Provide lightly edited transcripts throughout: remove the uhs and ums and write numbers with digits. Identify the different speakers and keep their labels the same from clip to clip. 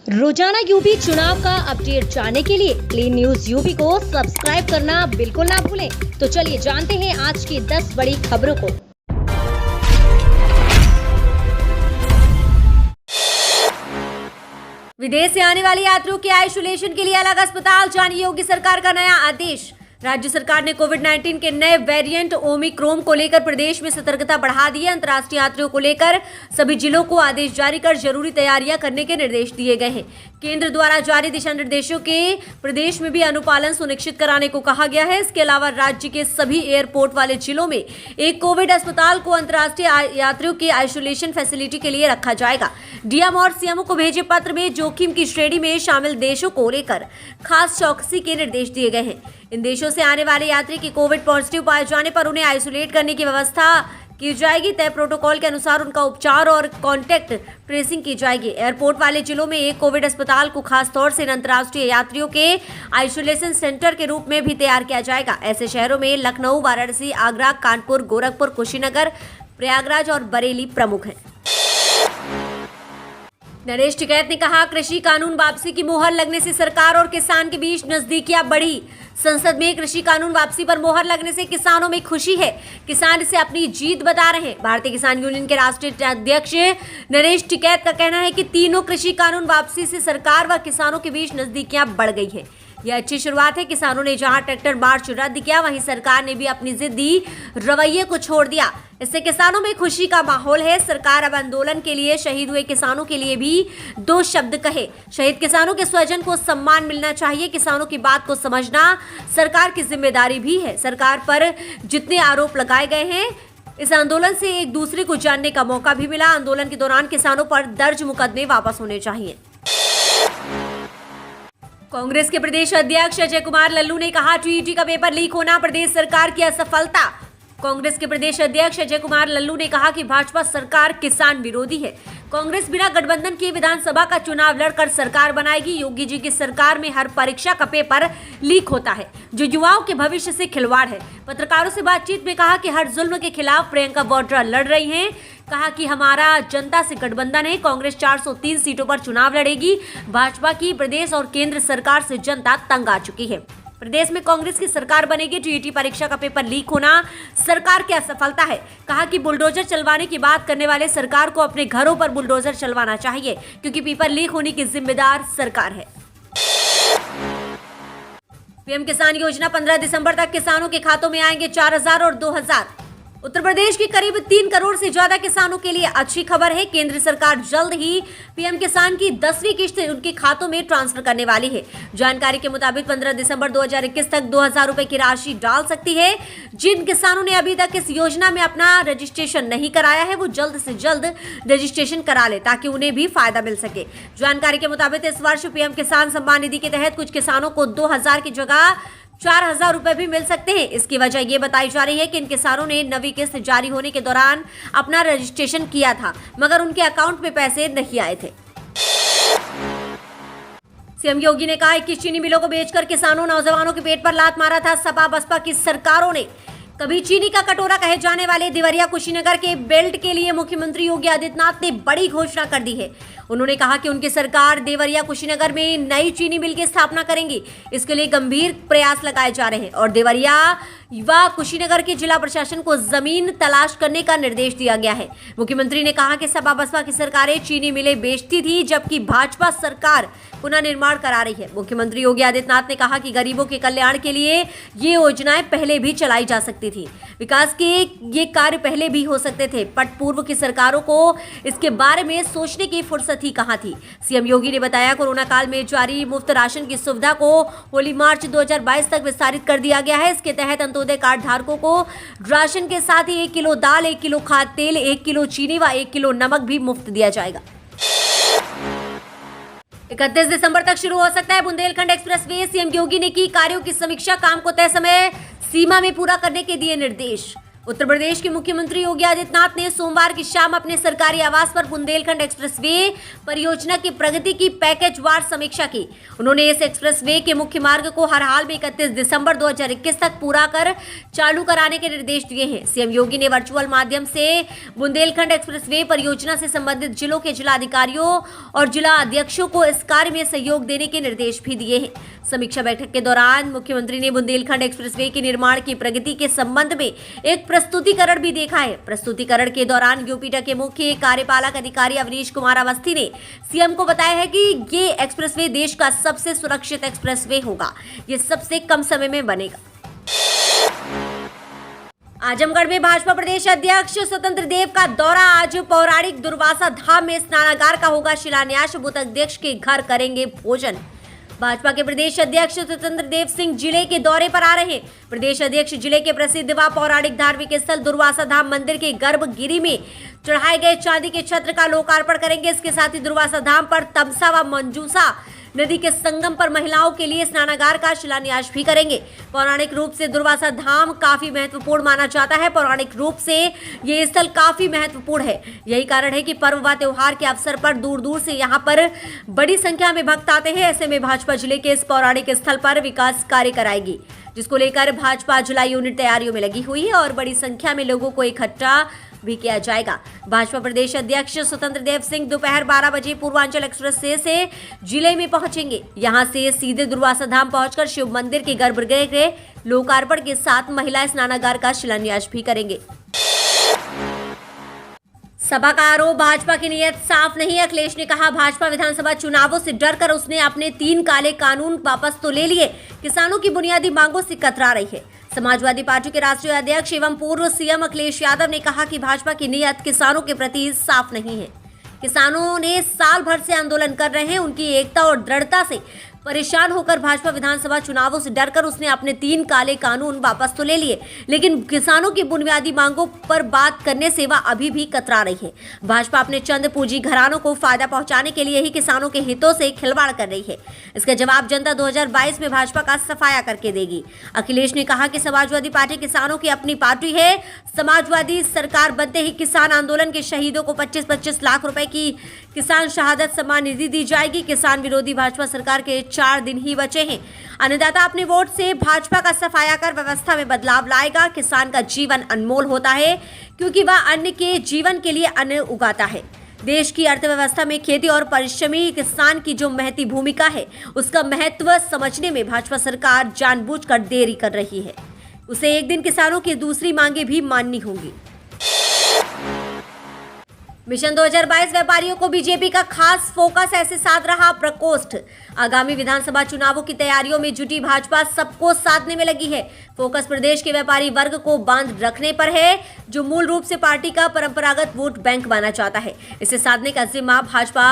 Speaker 1: रोजाना यूपी चुनाव का अपडेट जानने के लिए क्लीन न्यूज यूपी को सब्सक्राइब करना बिल्कुल ना भूलें। तो चलिए जानते हैं आज की 10 बड़ी खबरों को।
Speaker 2: विदेश से आने वाले यात्रियों के आइसोलेशन के लिए अलग अस्पताल, जानिए योगी सरकार का नया आदेश। राज्य सरकार ने कोविड-19 के नए वेरिएंट ओमिक्रॉन को लेकर प्रदेश में सतर्कता बढ़ा दी है। अंतर्राष्ट्रीय यात्रियों को लेकर सभी जिलों को आदेश जारी कर जरूरी तैयारियां करने के निर्देश दिए गए हैं। केंद्र द्वारा जारी दिशा निर्देशों के प्रदेश में भी अनुपालन सुनिश्चित कराने को कहा गया है। इसके अलावा राज्य के सभी एयरपोर्ट वाले जिलों में एक कोविड अस्पताल को अंतर्राष्ट्रीय यात्रियों के आइसोलेशन फैसिलिटी के लिए रखा जाएगा। डीएम और सीएमओ को भेजे पत्र में जोखिम की श्रेणी में शामिल देशों को लेकर खास चौकसी के निर्देश दिए गए हैं। इन देशों से आने वाले यात्री की कोविड पॉजिटिव पाए जाने पर उन्हें आइसोलेट करने की व्यवस्था की जाएगी। तय प्रोटोकॉल के अनुसार उनका उपचार और कॉन्टैक्ट ट्रेसिंग की जाएगी। एयरपोर्ट वाले जिलों में एक कोविड अस्पताल को खास तौर से अंतर्राष्ट्रीय यात्रियों के आइसोलेशन सेंटर के रूप में भी तैयार किया जाएगा। ऐसे शहरों में लखनऊ, वाराणसी, आगरा, कानपुर, गोरखपुर, कुशीनगर, प्रयागराज और बरेली प्रमुख हैं। नरेश टिकैत ने कहा, कृषि कानून वापसी की मोहर लगने से सरकार और किसान के बीच नजदीकियां बढ़ी। संसद में कृषि कानून वापसी पर मोहर लगने से किसानों में खुशी है। किसान इसे अपनी जीत बता रहे हैं। भारतीय किसान यूनियन के राष्ट्रीय अध्यक्ष नरेश टिकैत का कहना है कि तीनों कृषि कानून वापसी से सरकार व किसानों के बीच नजदीकियां बढ़ गई है। यह अच्छी शुरुआत है। किसानों ने जहां ट्रैक्टर मार्च रद्द किया, वहीं सरकार ने भी अपनी जिद्दी रवैये को छोड़ दिया। इससे किसानों में खुशी का माहौल है। सरकार अब आंदोलन के लिए शहीद हुए किसानों के लिए भी 2 शब्द कहे। शहीद किसानों के स्वजन को सम्मान मिलना चाहिए। किसानों की बात को समझना सरकार की जिम्मेदारी भी है। सरकार पर जितने आरोप लगाए गए हैं, इस आंदोलन से एक दूसरे को जानने का मौका भी मिला। आंदोलन के दौरान किसानों पर दर्ज मुकदमे वापस होने चाहिए। कांग्रेस के प्रदेश अध्यक्ष अजय कुमार लल्लू ने कहा, टीईटी का पेपर लीक होना प्रदेश सरकार की असफलता। कांग्रेस के प्रदेश अध्यक्ष अजय कुमार लल्लू ने कहा कि भाजपा सरकार किसान विरोधी है। कांग्रेस बिना गठबंधन के विधानसभा का चुनाव लड़कर सरकार बनाएगी। योगी जी की सरकार में हर परीक्षा का पेपर लीक होता है, जो युवाओं के भविष्य से खिलवाड़ है। पत्रकारों से बातचीत में कहा कि हर जुल्म के खिलाफ प्रियंका वाड्रा लड़ रही हैं। कहा कि हमारा जनता से गठबंधन है। कांग्रेस 403 सीटों पर चुनाव लड़ेगी। भाजपा की प्रदेश और केंद्र सरकार से जनता तंग आ चुकी है। प्रदेश में कांग्रेस की सरकार बनेगी। टीईटी परीक्षा का पेपर लीक होना सरकार की असफलता है। कहा कि बुलडोजर चलवाने की बात करने वाले सरकार को अपने घरों पर बुलडोजर चलवाना चाहिए, क्योंकि पेपर लीक होने की जिम्मेदार सरकार है। पीएम किसान योजना 15 दिसंबर तक किसानों के खातों में आएंगे 4000 और 2000। उत्तर प्रदेश के करीब 3 करोड़ से ज्यादा किसानों के लिए अच्छी खबर है। केंद्र सरकार जल्द ही पीएम किसान की 10वीं किश्त उनके खातों में ट्रांसफर करने वाली है। जानकारी के मुताबिक 15 दिसंबर 2021 तक 2000 रुपए की राशि डाल सकती है। जिन किसानों ने अभी तक इस योजना में अपना रजिस्ट्रेशन नहीं कराया है, वो जल्द से जल्द रजिस्ट्रेशन करा ले, ताकि उन्हें भी फायदा मिल सके। जानकारी के मुताबिक इस वर्ष पीएम किसान सम्मान निधि के तहत कुछ किसानों को 2000 की जगह 4000 रुपए भी मिल सकते हैं। इसकी वजह ये बताई जा रही है कि इन किसानों ने नवी किस्त जारी होने के दौरान अपना रजिस्ट्रेशन किया था, मगर उनके अकाउंट में पैसे नहीं आए थे। सीएम योगी ने कहा, 21 चीनी मिलों को बेचकर किसानों, नौजवानों के पेट पर लात मारा था सपा बसपा की सरकारों ने। कभी चीनी का कटोरा कहे जाने वाले देवरिया कुशीनगर के बेल्ट के लिए मुख्यमंत्री योगी आदित्यनाथ ने बड़ी घोषणा कर दी है। उन्होंने कहा कि उनकी सरकार देवरिया कुशीनगर में नई चीनी मिल की स्थापना करेंगी। इसके लिए गंभीर प्रयास लगाए जा रहे हैं और देवरिया व कुशीनगर के जिला प्रशासन को जमीन तलाश करने का निर्देश दिया गया है। मुख्यमंत्री ने कहा कि सपा बसपा की सरकारें चीनी मिलें बेचती थी, जबकि भाजपा सरकार पुनः निर्माण करा रही है। मुख्यमंत्री योगी आदित्यनाथ ने कहा कि गरीबों के कल्याण के लिए ये योजनाएं पहले भी चलाई जा सकती थी। विकास के ये कार्य पहले भी हो सकते थे, बट पूर्व की सरकारों को इसके बारे में सोचने की फुर्सत ही कहां थी। सीएम योगी ने बताया, कोरोना काल में जारी मुफ्त राशन की सुविधा को होली मार्च 2022 तक विस्तारित कर दिया गया है। इसके तहत अंत्योदय कार्ड धारकों को राशन के साथ ही 1 किलो दाल, 1 किलो खाद्य तेल, 1 किलो चीनी व 1 किलो नमक भी मुफ्त दिया जाएगा। 31 दिसंबर तक शुरू हो सकता है बुंदेलखंड एक्सप्रेसवे। सीएम योगी ने की कार्यों की समीक्षा, काम को तय समय सीमा में पूरा करने के दिए निर्देश। उत्तर प्रदेश के मुख्यमंत्री योगी आदित्यनाथ ने सोमवार की शाम अपने सरकारी आवास पर बुंदेलखंड एक्सप्रेसवे परियोजना की प्रगति की पैकेजवार समीक्षा की। उन्होंने इस एक्सप्रेसवे के मुख्य मार्ग को हर हाल में 31 दिसंबर 2021 तक पूरा कर चालू कराने के निर्देश दिए हैं। सीएम योगी ने वर्चुअल माध्यम से बुंदेलखंड एक्सप्रेसवे परियोजना से संबंधित जिलों के जिलाधिकारियों और जिला अध्यक्षों को इस कार्य में सहयोग देने के निर्देश भी दिए हैं। समीक्षा बैठक के दौरान मुख्यमंत्री ने बुंदेलखंड एक्सप्रेसवे के निर्माण की प्रगति के संबंध में एक प्रस्तुतिकरण भी देखा है। प्रस्तुतिकरण के दौरान यूपीटा के मुख्य कार्यपालक अधिकारी अवनीश कुमार अवस्थी ने सीएम को बताया है कि ये एक्सप्रेसवे देश का सबसे सुरक्षित एक्सप्रेसवे होगा। ये सबसे कम समय में बनेगा। आजमगढ़ में भाजपा प्रदेश अध्यक्ष स्वतंत्र देव का दौरा। आज पौराणिक दुर्वासा धाम में स्नानागार का होगा शिलान्यास। बूथ अध्यक्ष के घर करेंगे भोजन। भाजपा के प्रदेश अध्यक्ष स्वतंत्र देव सिंह जिले के दौरे पर आ रहे हैं। प्रदेश अध्यक्ष जिले के प्रसिद्ध व पौराणिक धार्मिक स्थल दुर्वासा धाम मंदिर के गर्भगिरी में चढ़ाए गए चांदी के छत्र का लोकार्पण करेंगे। इसके साथ ही दुर्वासा धाम पर तमसा व मंजूसा नदी के संगम पर महिलाओं के लिए स्नानागार का शिलान्यास भी करेंगे। पौराणिक रूप से दुर्वासा धाम काफी महत्वपूर्ण माना जाता है। पौराणिक रूप से ये स्थल काफी महत्वपूर्ण है। यही कारण है कि पर्व व त्योहार के अवसर पर दूर दूर से यहाँ पर बड़ी संख्या में भक्त आते हैं। ऐसे में भाजपा जिले के इस पौराणिक स्थल पर विकास कार्य कराएगी, जिसको लेकर भाजपा जिला यूनिट तैयारियों में लगी हुई है और बड़ी संख्या में लोगों को इकट्ठा भी किया जाएगा। भाजपा प्रदेश अध्यक्ष स्वतंत्र देव सिंह दोपहर 12 बजे पूर्वांचल एक्सप्रेस से जिले में पहुंचेंगे। यहां से सीधे दुर्वासा धाम पहुंचकर शिव मंदिर के गर्भगृह के लोकार्पण के साथ महिला स्नानागार का शिलान्यास भी करेंगे। सभा का आरोप भाजपा की नीयत साफ नहीं। अखिलेश ने कहा, भाजपा विधानसभा चुनावों से डरकर उसने अपने 3 काले कानून वापस तो ले लिए, किसानों की बुनियादी मांगों से कतरा रही है। समाजवादी पार्टी के राष्ट्रीय अध्यक्ष एवं पूर्व सीएम अखिलेश यादव ने कहा कि भाजपा की नीयत किसानों के प्रति साफ नहीं है। किसानों ने साल भर से आंदोलन कर रहे हैं। उनकी एकता और दृढ़ता से परेशान होकर भाजपा विधानसभा चुनावों से डरकर उसने अपने 3 काले कानून वापस तो ले लिए, लेकिन किसानों की बुनियादी मांगों पर बात करने से वह अभी भी कतरा रही है। भाजपा अपने चंद पूंजी घरानों को फायदा पहुंचाने के लिए ही किसानों के हितों से खिलवाड़ कर रही है। इसका जवाब जनता 2022 में भाजपा का सफाया करके देगी। अखिलेश ने कहा कि समाजवादी पार्टी किसानों की अपनी पार्टी है। समाजवादी सरकार बनते ही किसान आंदोलन के शहीदों को 25-25 लाख रुपए की किसान शहादत सम्मान निधि दी जाएगी। किसान विरोधी भाजपा सरकार के 4 दिन ही बचे हैं। अन्नदाता अपने वोट से भाजपा का सफाया कर व्यवस्था में बदलाव लाएगा। किसान का जीवन अनमोल होता है क्योंकि वह अन्न के जीवन के लिए अन्न उगाता है। देश की अर्थव्यवस्था में खेती और परिश्रमी किसान की जो महती भूमिका है, उसका महत्व समझने में भाजपा सरकार जानबूझकर देरी कर रही है। उसे एक दिन किसानों की दूसरी मांगे भी माननी होंगी। मिशन 2022 व्यापारियों को बीजेपी का खास फोकस, ऐसे साध रहा प्रकोष्ठ। आगामी विधानसभा चुनावों की तैयारियों में जुटी भाजपा सबको साधने में लगी है। फोकस प्रदेश के व्यापारी वर्ग को बांध रखने पर है, जो मूल रूप से पार्टी का परंपरागत वोट बैंक बनना चाहता है। इसे साधने का जिम्मा भाजपा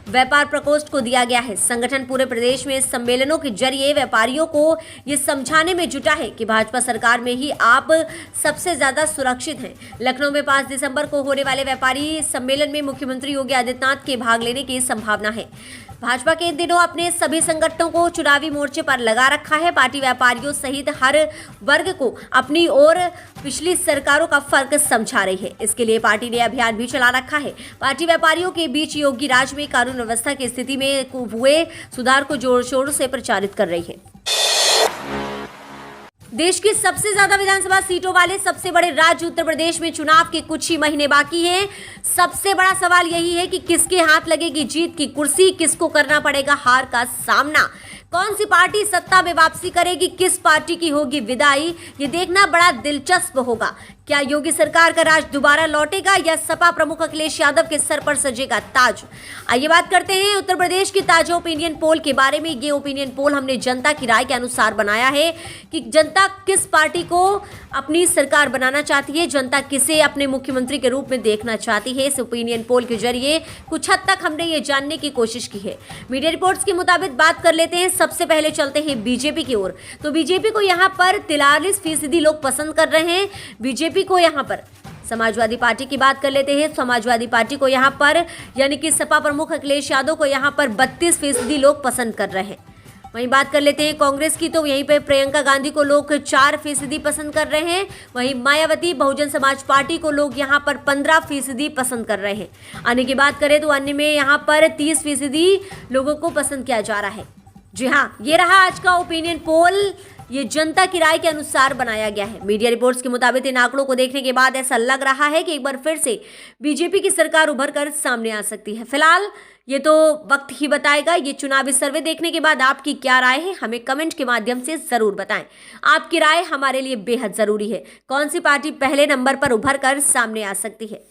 Speaker 2: व्यापार प्रकोष्ठ को दिया गया है। संगठन पूरे प्रदेश में सम्मेलनों के जरिए व्यापारियों को ये समझाने में जुटा है कि भाजपा सरकार में ही आप सबसे ज्यादा सुरक्षित हैं। लखनऊ में 5 दिसंबर को होने वाले व्यापारी सम्मेलन में मुख्यमंत्री योगी आदित्यनाथ के भाग लेने की संभावना है। भाजपा के इन दिनों अपने सभी संगठनों को चुनावी मोर्चे पर लगा रखा है। पार्टी व्यापारियों सहित हर वर्ग को अपनी ओर पिछली सरकारों का फर्क समझा रही है। इसके लिए पार्टी ने अभियान भी चला रखा है। पार्टी व्यापारियों के बीच योगी राज में कानून व्यवस्था की स्थिति में हुए सुधार को जोर शोर से प्रचारित कर रही है। देश की सबसे ज्यादा विधानसभा सीटों वाले सबसे बड़े राज्य उत्तर प्रदेश में चुनाव के कुछ ही महीने बाकी हैं। सबसे बड़ा सवाल यही है कि किसके हाथ लगेगी जीत की कुर्सी, किसको करना पड़ेगा हार का सामना, कौन सी पार्टी सत्ता में वापसी करेगी, किस पार्टी की होगी विदाई, ये देखना बड़ा दिलचस्प होगा। क्या योगी सरकार का राज दोबारा लौटेगा या सपा प्रमुख अखिलेश यादव के सर पर सजेगा ताज? आइए बात करते हैं उत्तर प्रदेश की ताजा ओपिनियन पोल के बारे में। ये ओपिनियन पोल हमने जनता की राय के अनुसार बनाया है कि जनता किस पार्टी को अपनी सरकार बनाना चाहती है, जनता किसे अपने मुख्यमंत्री के रूप में देखना चाहती है। इस ओपिनियन पोल के जरिए कुछ हद तक हमने ये जानने की कोशिश की है। मीडिया रिपोर्ट्स के मुताबिक बात कर लेते हैं। सबसे पहले चलते हैं बीजेपी की ओर। तो बीजेपी को यहाँ पर 43% लोग पसंद कर रहे हैं। बीजेपी को यहाँ पर समाजवादी पार्टी की बात कर लेते हैं। समाजवादी पार्टी को यहाँ पर यानी कि सपा प्रमुख अखिलेश यादव को यहाँ पर 32% लोग पसंद कर रहे हैं। वहीं बात कर लेते हैं कांग्रेस की, तो यहीं पे प्रियंका गांधी को लोग 4% पसंद कर रहे हैं। वहीं मायावती बहुजन समाज पार्टी को लोग यहां पर 15% पसंद कर रहे हैं। अन्य की बात करें तो अन्य में यहां पर 30% लोगों को पसंद किया जा रहा है। जी हाँ, ये रहा आज का ओपिनियन पोल। ये जनता की राय के अनुसार बनाया गया है। मीडिया रिपोर्ट्स के मुताबिक इन आंकड़ों को देखने के बाद ऐसा लग रहा है कि एक बार फिर से बीजेपी की सरकार उभर कर सामने आ सकती है। फिलहाल ये तो वक्त ही बताएगा। ये चुनावी सर्वे देखने के बाद आपकी क्या राय है, हमें कमेंट के माध्यम से जरूर बताएं। आपकी राय हमारे लिए बेहद जरूरी है। कौन सी पार्टी पहले नंबर पर उभर कर सामने आ सकती है?